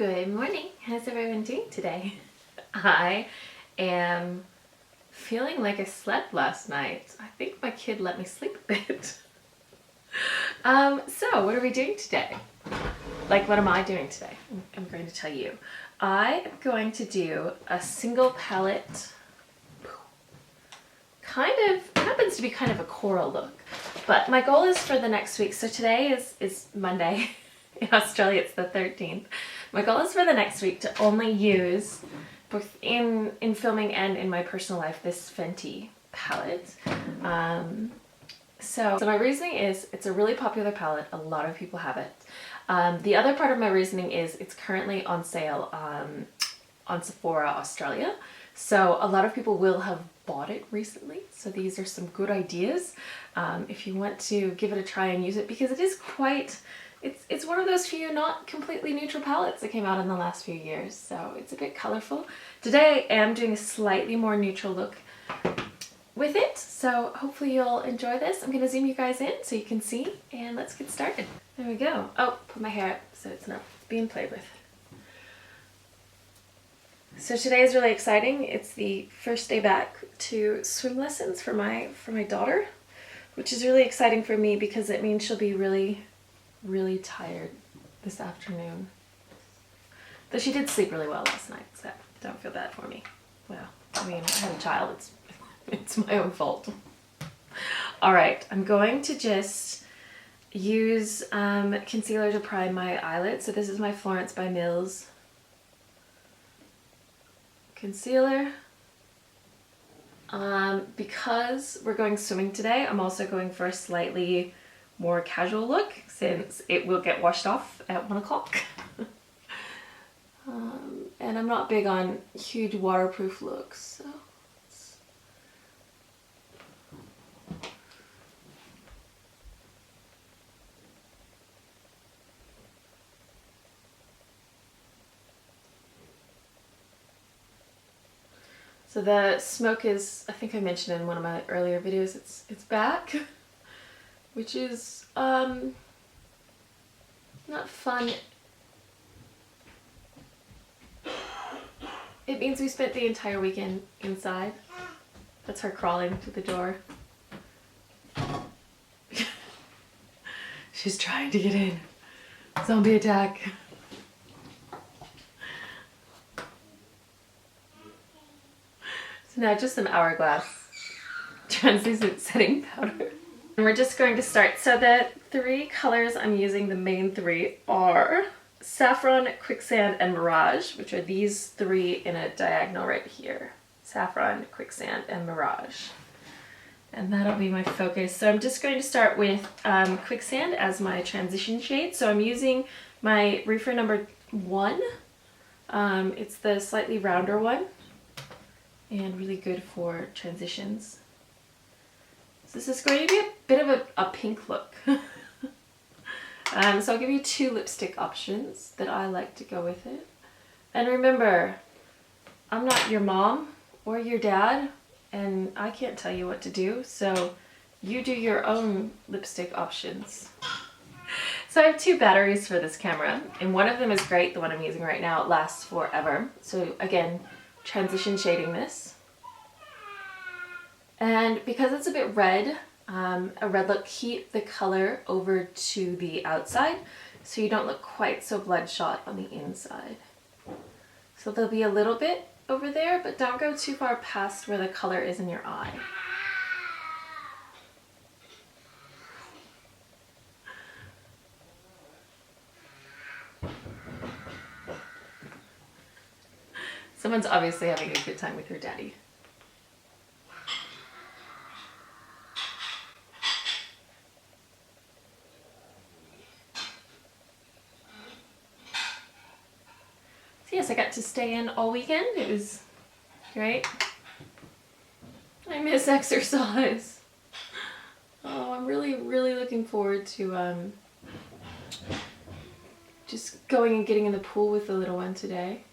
Good morning. How's everyone doing today? I am feeling like I slept last night. I think my kid let me sleep a bit. So what are we doing today? Like, what am I doing today? I'm going to tell you. I am going to do a single palette, it happens to be kind of a coral look, but my goal is for the next week. So today is Monday. In Australia, it's the 13th. My goal is for the next week to only use, both in filming and in my personal life, this Fenty palette. So my reasoning is it's a really popular palette. A lot of people have it. The other part of my reasoning is it's currently on sale on Sephora Australia. So a lot of people will have bought it recently. So these are some good ideas if you want to give it a try and use it, because it is quite... It's one of those few not completely neutral palettes that came out in the last few years, so it's a bit colorful. Today I am doing a slightly more neutral look with it, so hopefully you'll enjoy this. I'm going to zoom you guys in so you can see, and let's get started. There we go. Oh, put my hair up so it's not being played with. So today is really exciting. It's the first day back to swim lessons for my daughter, which is really exciting for me because it means she'll be really tired this afternoon. Though she did sleep really well last night, so don't feel bad for me. Well, I mean, I had a child, it's my own fault. Alright, I'm going to just use concealer to prime my eyelid. So this is my Florence by Mills concealer. Because we're going swimming today, I'm also going for a slightly more casual look, since it will get washed off at 1 o'clock. And I'm not big on huge waterproof looks, so the smoke is, I think I mentioned in one of my earlier videos, it's back. Which is not fun. It means we spent the entire weekend inside. That's her crawling to the door. She's trying to get in. Zombie attack. So now just some Hourglass translucent setting powder. And we're just going to start. So the three colors I'm using, the main three, are Saffron, Quicksand, and Mirage, which are these three in a diagonal right here. Saffron, Quicksand, and Mirage. And that'll be my focus. So I'm just going to start with Quicksand as my transition shade. So I'm using my reefer number 1. It's the slightly rounder one and really good for transitions. This is going to be a bit of a pink look. So I'll give you 2 lipstick options that I like to go with it. And remember, I'm not your mom or your dad, and I can't tell you what to do, so you do your own lipstick options. So I have 2 batteries for this camera, and one of them is great, the one I'm using right now. It lasts forever. So again, transition shading this. And because it's a bit red, a red look, keep the color over to the outside so you don't look quite so bloodshot on the inside. So there'll be a little bit over there, but don't go too far past where the color is in your eye. Someone's obviously having a good time with her daddy. Yes, I got to stay in all weekend. It was great. I miss exercise. Oh, I'm really looking forward to just going and getting in the pool with the little one today.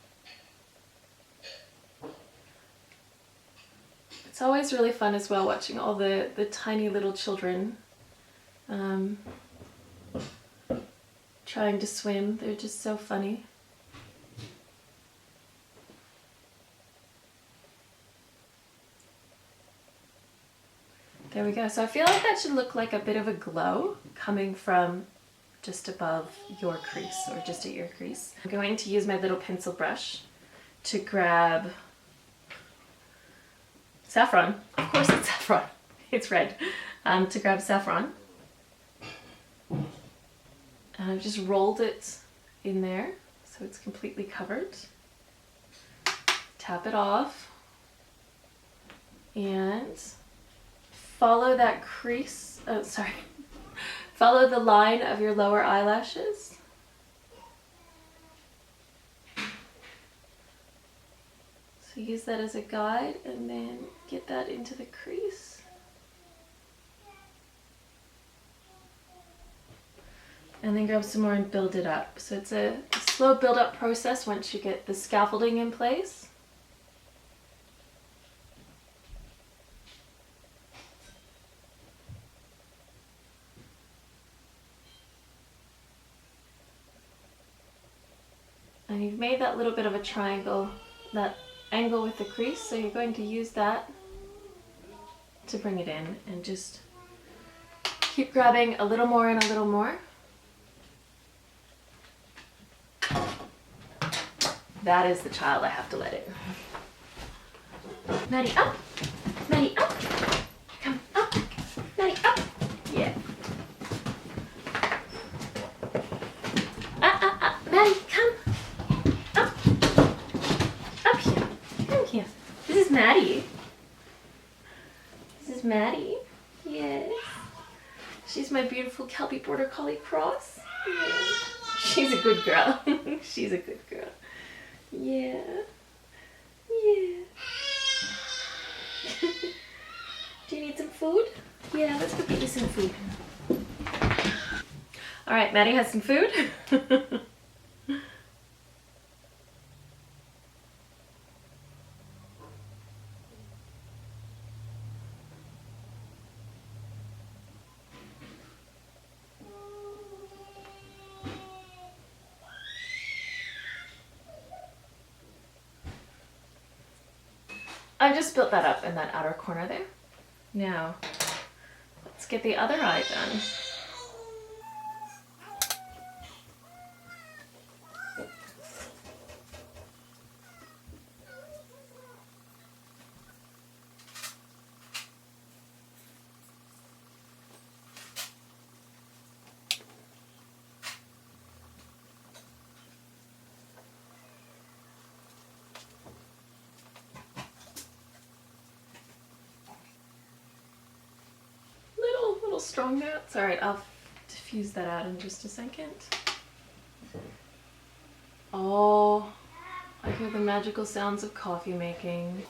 It's always really fun as well watching all the tiny little children trying to swim. They're just so funny. There we go. So I feel like that should look like a bit of a glow coming from just above your crease or just at your crease. I'm going to use my little pencil brush to grab Saffron. Of course it's Saffron. It's red. To grab Saffron. And I've just rolled it in there so it's completely covered. Tap it off and follow that crease, follow the line of your lower eyelashes. So use that as a guide and then get that into the crease. And then grab some more and build it up. So it's a slow build up process once you get the scaffolding in place. And you've made that little bit of a triangle, that angle with the crease, so you're going to use that to bring it in and just keep grabbing a little more and a little more. That is the child I have to let in. Maddie, up! Maddie, up! Come up! Maddie, up! Yeah. Maddie, come! Up! Up here. Come here. This is Maddie. This is Maddie. Yes. She's my beautiful Kelpie Border Collie cross. Yeah. She's a good girl. She's a good girl. Yeah. Yeah. Do you need some food? Yeah, let's go get you some food. Alright, Maddie has some food. I just built that up in that outer corner there. Now, let's get the other eye done. Strong notes. Alright, I'll diffuse that out in just a second. Oh, I hear the magical sounds of coffee making.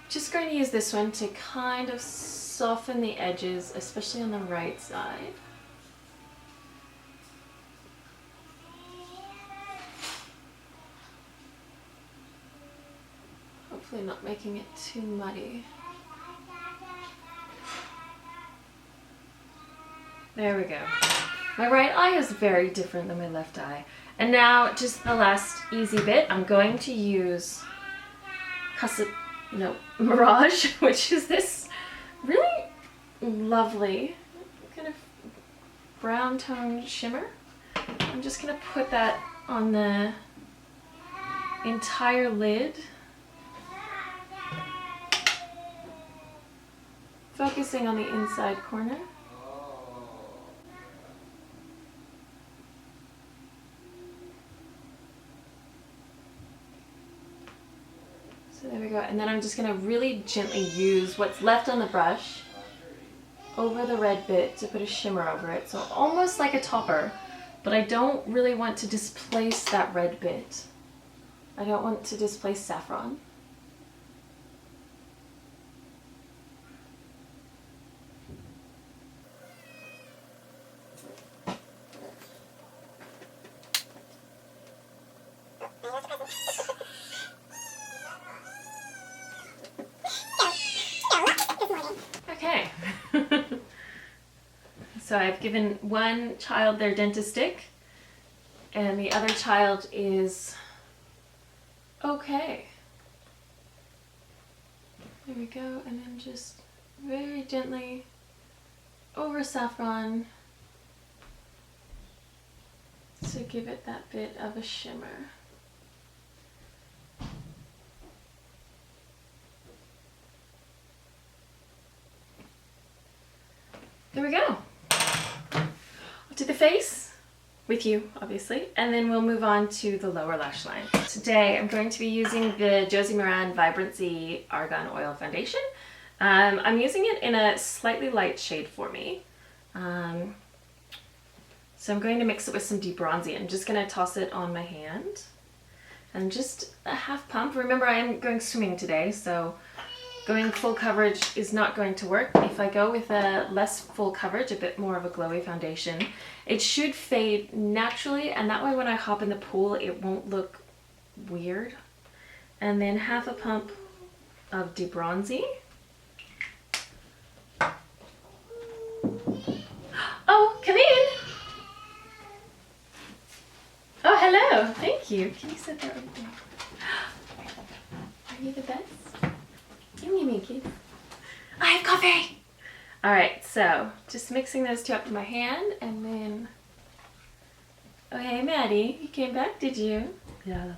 Just going to use this one to kind of soften the edges, especially on the right side. Hopefully not making it too muddy. There we go. My right eye is very different than my left eye. And now, just the last easy bit, I'm going to use Mirage, which is this really lovely kind of brown tone shimmer. I'm just going to put that on the entire lid. Focusing on the inside corner. So there we go. And then I'm just going to really gently use what's left on the brush over the red bit to put a shimmer over it. So almost like a topper, but I don't really want to displace that red bit. I don't want to displace Saffron. So So I've given one child their dentist stick and the other child is okay. There we go, and then just very gently over Saffron to give it that bit of a shimmer. There we go. I'll do the face with you, obviously, and then we'll move on to the lower lash line. Today I'm going to be using the Josie Moran Vibrancy Argan Oil Foundation. I'm using it in a slightly light shade for me. So I'm going to mix it with some D-Bronzi. I'm just going to toss it on my hand and just a half pump. Remember, I am going swimming today, so going full coverage is not going to work. If I go with a less full coverage, a bit more of a glowy foundation, it should fade naturally, and that way when I hop in the pool it won't look weird. And then half a pump of D-Bronzi. Oh, come in! Oh, hello! Thank you. Can you sit there over there? Are you the best? Give me Mickey. I have coffee! Alright, so just mixing those two up in my hand, and then... Oh, hey Maddie, you came back, did you? Yeah, I love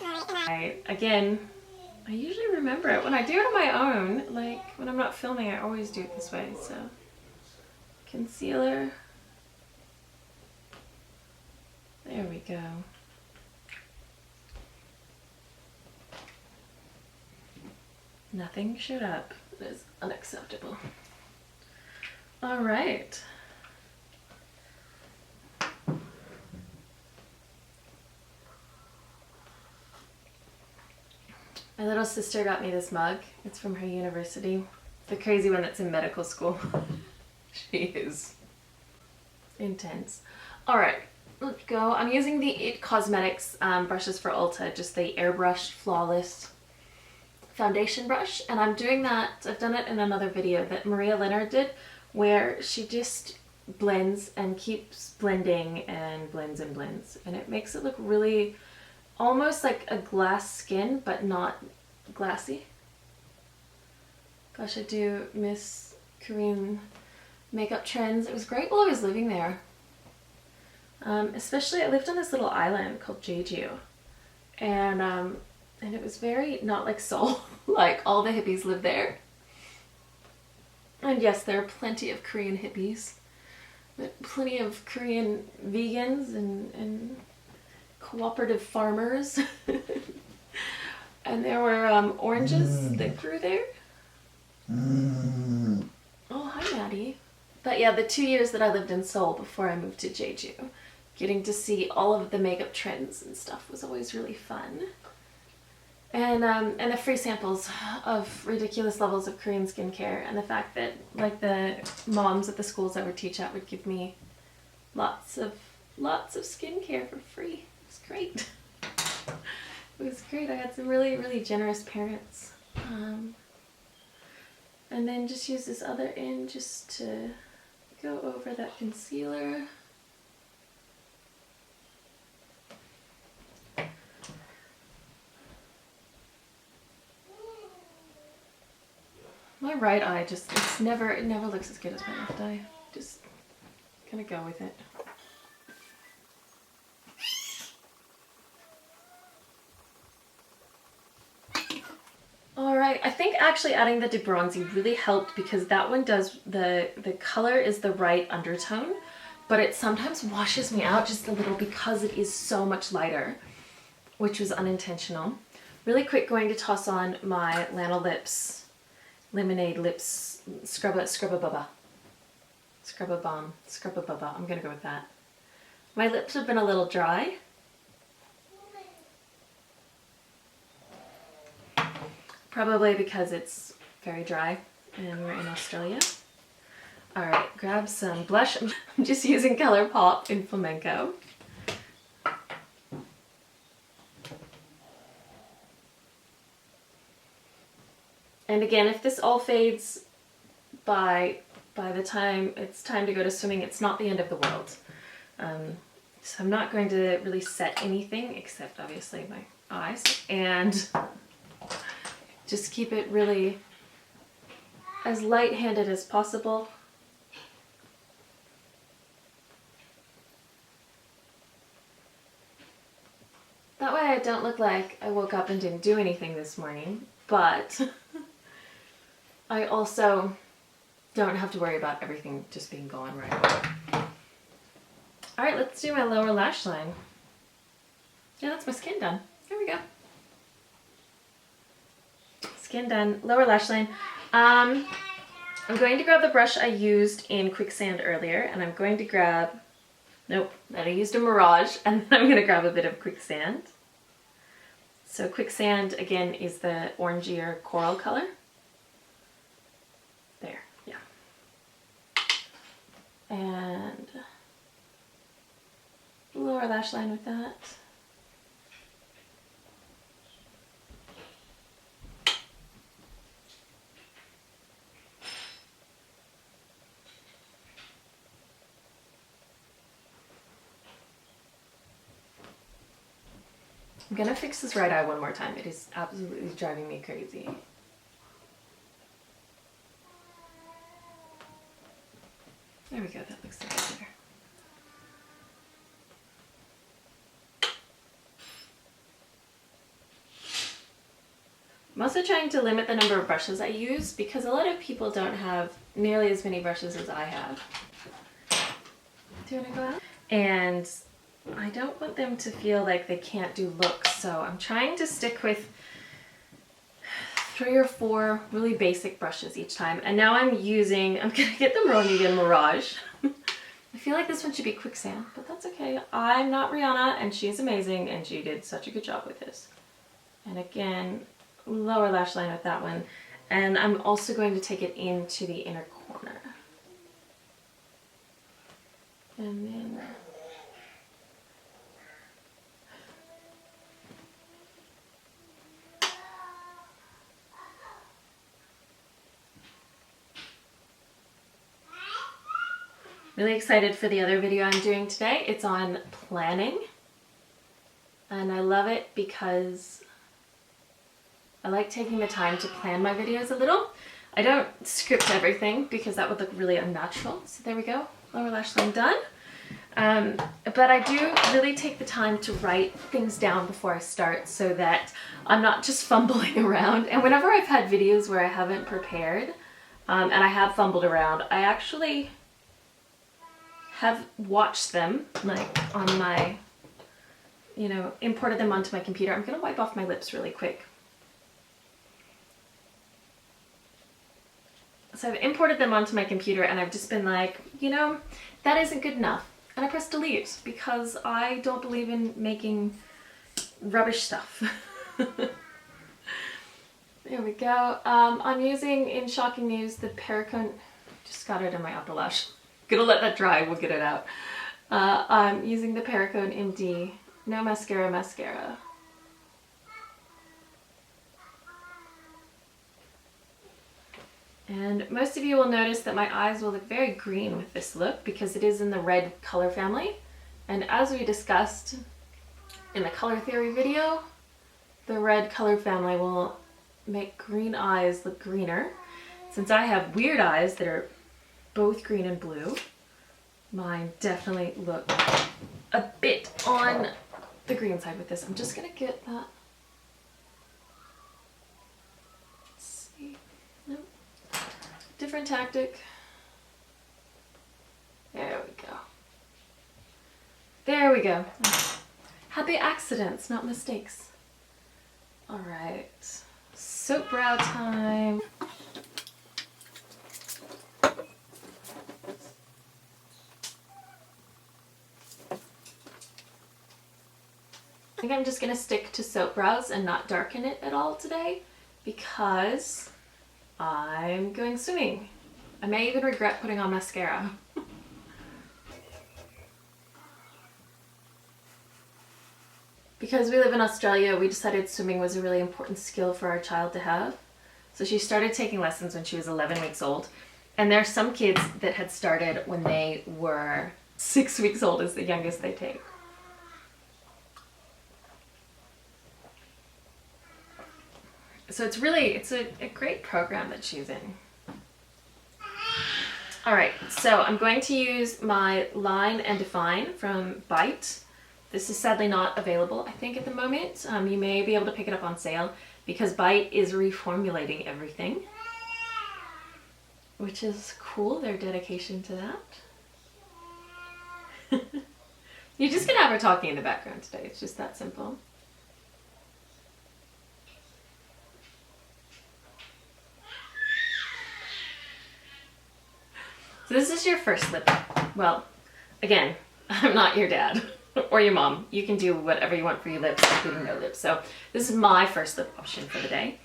mine. Alright, again, I usually remember it. When I do it on my own, like when I'm not filming, I always do it this way, so... Concealer. There we go. Nothing showed up. It is unacceptable. All right. My little sister got me this mug. It's from her university. The crazy one that's in medical school. She is intense. All right, let's go. I'm using the It Cosmetics brushes for Ulta, just the airbrushed flawless foundation brush, and I'm doing that, I've done it in another video that Maria Leonard did, where she just blends and keeps blending and blends and blends, and it makes it look really almost like a glass skin, but not glassy. Gosh, I do miss Korean makeup trends. It was great while I was living there. Especially, I lived on this little island called Jeju, and it was very not like Seoul, like all the hippies live there. And yes, there are plenty of Korean hippies, but plenty of Korean vegans and cooperative farmers. And there were oranges that grew there. Oh, hi Maddie. But yeah, the 2 years that I lived in Seoul before I moved to Jeju, getting to see all of the makeup trends and stuff was always really fun. And the free samples of ridiculous levels of Korean skincare, and the fact that like the moms at the schools I would teach at would give me lots of skincare for free. It was great. It was great. I had some really, really generous parents. And then just use this other end just to go over that concealer. My right eye just, it never looks as good as my left eye. Just gonna go with it. Alright, I think actually adding the D-Bronzi really helped, because that one does, the color is the right undertone, but it sometimes washes me out just a little because it is so much lighter, which was unintentional. Really quick, going to toss on my Lanolips Lemonaid Lips Scrubba Balm. I'm gonna go with that. My lips have been a little dry. Probably because it's very dry and we're in Australia. Alright, grab some blush. I'm just using ColourPop in Flamenco. And again, if this all fades by the time it's time to go to swimming, it's not the end of the world. So I'm not going to really set anything except obviously my eyes, and just keep it really as light-handed as possible. That way I don't look like I woke up and didn't do anything this morning, but I also don't have to worry about everything just being gone right away. Alright, let's do my lower lash line. Yeah, that's my skin done. There we go. Skin done. Lower lash line. I'm going to grab the brush I used in Quicksand earlier, and I'm going to grab... Nope, that I used a Mirage, and then I'm going to grab a bit of Quicksand. So Quicksand, again, is the orangier coral color. There, yeah. And lower lash line with that. I'm gonna fix this right eye one more time. It is absolutely driving me crazy. There we go, that looks a bit better. I'm also trying to limit the number of brushes I use because a lot of people don't have nearly as many brushes as I have. Do you want to go out? And I don't want them to feel like they can't do looks, so I'm trying to stick with 3 or 4 really basic brushes each time. And now I'm gonna get the Moroccan Mirage. I feel like this one should be Quicksand, but that's okay. I'm not Rihanna, and she's amazing, and she did such a good job with this. And again, lower lash line with that one. And I'm also going to take it into the inner corner. And then... Really excited for the other video I'm doing today. It's on planning, and I love it because I like taking the time to plan my videos a little. I don't script everything because that would look really unnatural. So there we go, lower lash line done. But I do really take the time to write things down before I start so that I'm not just fumbling around. And whenever I've had videos where I haven't prepared and I have fumbled around, I actually have watched them like on my, imported them onto my computer. I'm gonna wipe off my lips really quick. So I've imported them onto my computer and I've just been like, that isn't good enough. And I press delete because I don't believe in making rubbish stuff. There we go. I'm using, in shocking news, the Perricone, just got it in my upper lash. Gonna let that dry, we'll get it out. I'm using the Perricone MD No Mascara. And most of you will notice that my eyes will look very green with this look because it is in the red color family. And as we discussed in the color theory video, the red color family will make green eyes look greener. Since I have weird eyes that are both green and blue, mine definitely look a bit on the green side with this. I'm just gonna get that. Let's see. Nope. Different tactic. There we go. There we go. Happy accidents, not mistakes. All right. Soap brow time. I think I'm just gonna stick to soap brows and not darken it at all today because I'm going swimming. I may even regret putting on mascara. Because we live in Australia, we decided swimming was a really important skill for our child to have. So So she started taking lessons when she was 11 weeks old. And there are some kids that had started when they were 6 weeks old is the youngest they take. So it's really, it's a great program that she's in. All right, so I'm going to use my Line and Define from Bite. This is sadly not available, I think, at the moment. You may be able to pick it up on sale because Bite is reformulating everything, which is cool, their dedication to that. You're just gonna have her talking in the background today. It's just that simple. So this is your first lip. Well, again, I'm not your dad or your mom. You can do whatever you want for your lips, including no lips. So this is my first lip option for the day.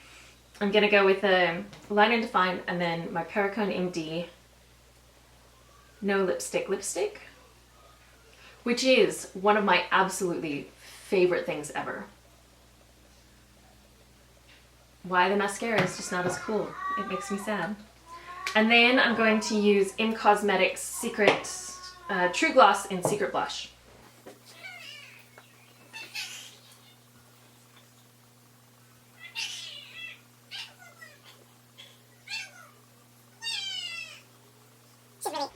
I'm gonna go with a Line and Define and then my Perricone MD No Lipstick lipstick, which is one of my absolutely favorite things ever. Why the mascara is just not as cool. It makes me sad. And then I'm going to use M Cosmetics Secret True Gloss in Secret Blush.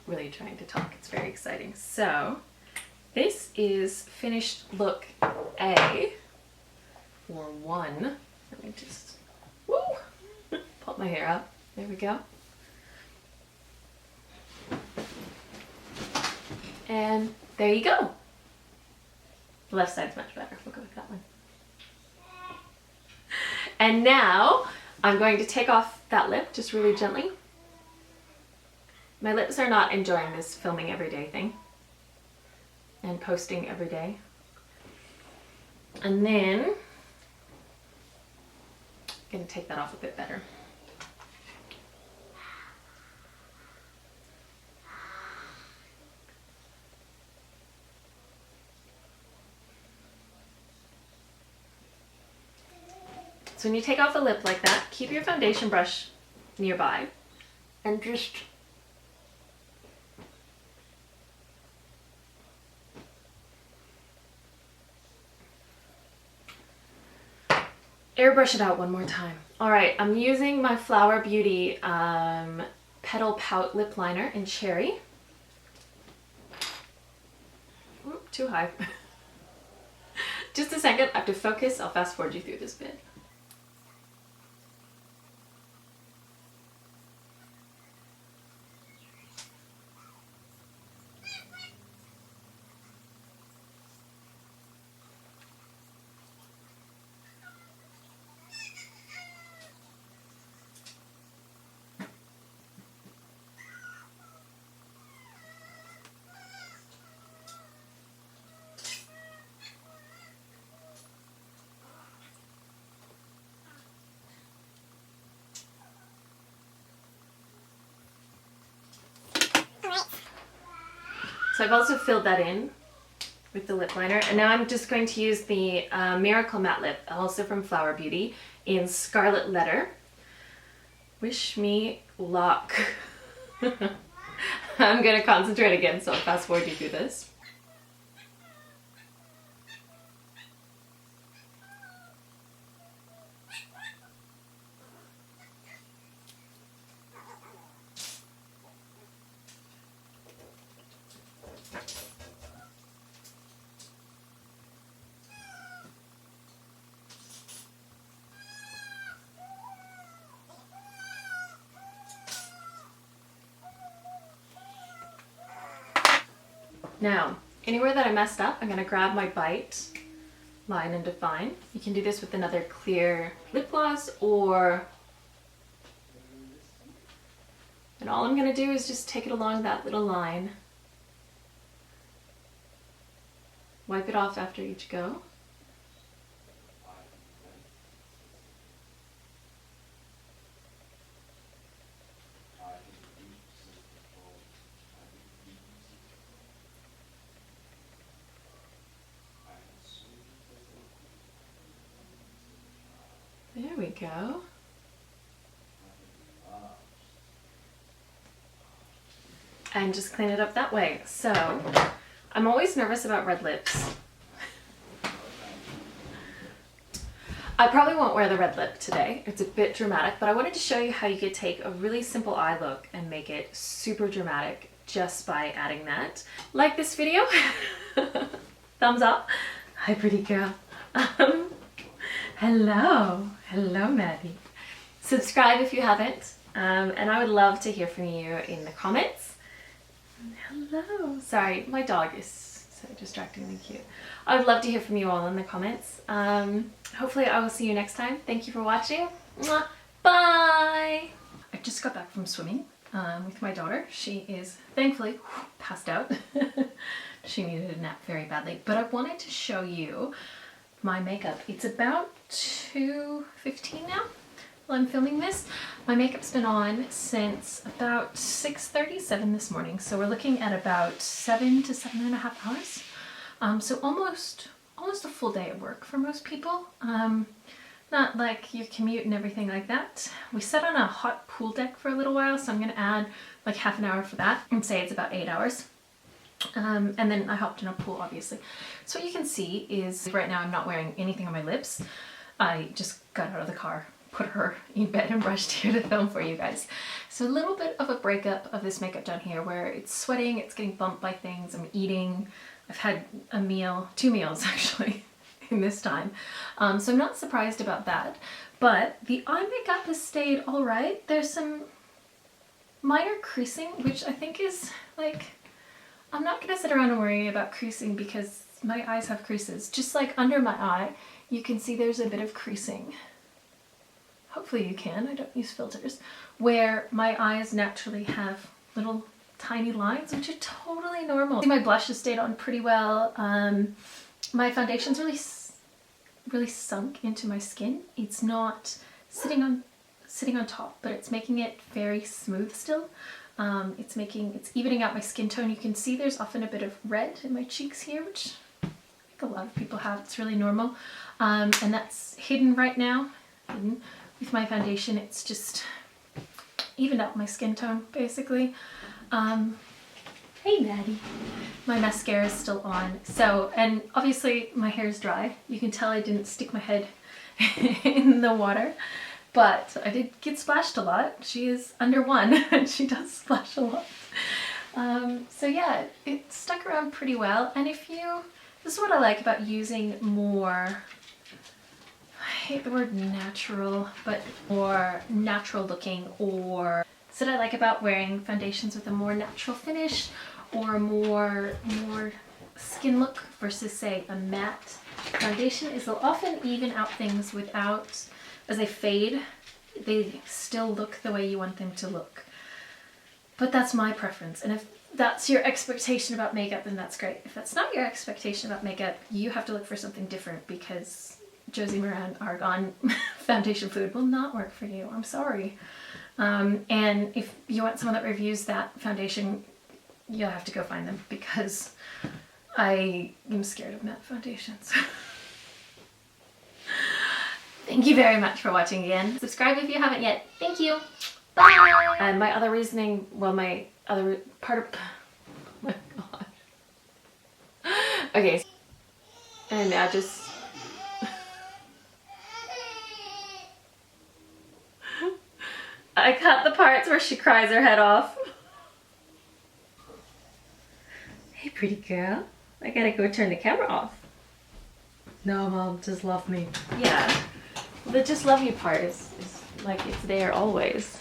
Really trying to talk, it's very exciting. So this is finished look A for 1. Let me just, woo, pop my hair up. There we go. And there you go. The left side's much better. We'll go with that one. And now I'm going to take off that lip just really gently. My lips are not enjoying this filming every day thing and posting every day. And then I'm going to take that off a bit better. So when you take off a lip like that, keep your foundation brush nearby and just airbrush it out one more time. All right, I'm using my Flower Beauty Petal Pout Lip Liner in Cherry. Ooh, too high. Just a second, I have to focus. I'll fast forward you through this bit. So I've also filled that in with the lip liner, and now I'm just going to use the Miracle Matte Lip, also from Flower Beauty, in Scarlet Letter. Wish me luck. I'm going to concentrate again, so I'll fast forward you through this. Now, anywhere that I messed up, I'm going to grab my Bite Line and Define. You can do this with another clear lip gloss, or... And all I'm going to do is just take it along that little line. Wipe it off after each go. There we go. and just clean it up that way. So I'm always nervous about red lips. I probably won't wear the red lip today. It's a bit dramatic, but I wanted to show you how you could take a really simple eye look and make it super dramatic just by adding that. Like this video? Thumbs up. Hi, pretty girl. Hello. Hello, Maddie. Subscribe if you haven't. And I would love to hear from you in the comments. Hello. Sorry, my dog is so distractingly cute. I would love to hear from you all in the comments. Hopefully I will see you next time. Thank you for watching. Mwah. Bye! I just got back from swimming with my daughter. She is thankfully passed out. She needed a nap very badly. But I wanted to show you my makeup. It's about 2:15 now while I'm filming this. My makeup's been on since about 6:37 this morning. So we're looking at about 7 to 7.5 hours. So almost a full day of work for most people. Not like your commute and everything like that. We sat on a hot pool deck for a little while, so I'm gonna add like half an hour for that and say it's about 8 hours. And then I hopped in a pool, obviously. So what you can see is right now I'm not wearing anything on my lips. I just got out of the car, put her in bed and rushed here to film for you guys. So a little bit of a breakup of this makeup down here where it's sweating, it's getting bumped by things, I'm eating. I've had a meal, 2 meals actually, in this time. So I'm not surprised about that. But the eye makeup has stayed all right. There's some minor creasing, which I think is like, I'm not gonna sit around and worry about creasing because my eyes have creases. Just like under my eye, you can see there's a bit of creasing. Hopefully you can, I don't use filters, where my eyes naturally have little tiny lines, which are totally normal. My blush has stayed on pretty well. My foundation's really sunk into my skin. It's not sitting on top, but it's making it very smooth still. It's evening out my skin tone. You can see there's often a bit of red in my cheeks here, which I think a lot of people have. It's really normal. And that's hidden right now. With my foundation, it's just evened out my skin tone, basically. Hey Maddie. My mascara is still on. So, and obviously my hair is dry. You can tell I didn't stick my head in the water, but I did get splashed a lot. She is under 1 and she does splash a lot. So yeah, it stuck around pretty well. And this is what I like about using more, I hate the word natural, but more natural looking, or so what I like about wearing foundations with a more natural finish or more skin look versus say a matte foundation is they'll often even out things without, as they fade, they still look the way you want them to look. But that's my preference, and if that's your expectation about makeup, then that's great. If that's not your expectation about makeup, you have to look for something different because Josie, Moran, Argan foundation fluid will not work for you. I'm sorry. And if you want someone that reviews that foundation, you'll have to go find them because I am scared of matte foundations. Thank you very much for watching again. Subscribe if you haven't yet. Thank you. Bye! And my other reasoning, well, my other part of, oh my god. Okay, and now just, I cut the parts where she cries her head off. Hey pretty girl, I gotta go turn the camera off. No mom, just love me. Yeah, the just love you part is like it's there always.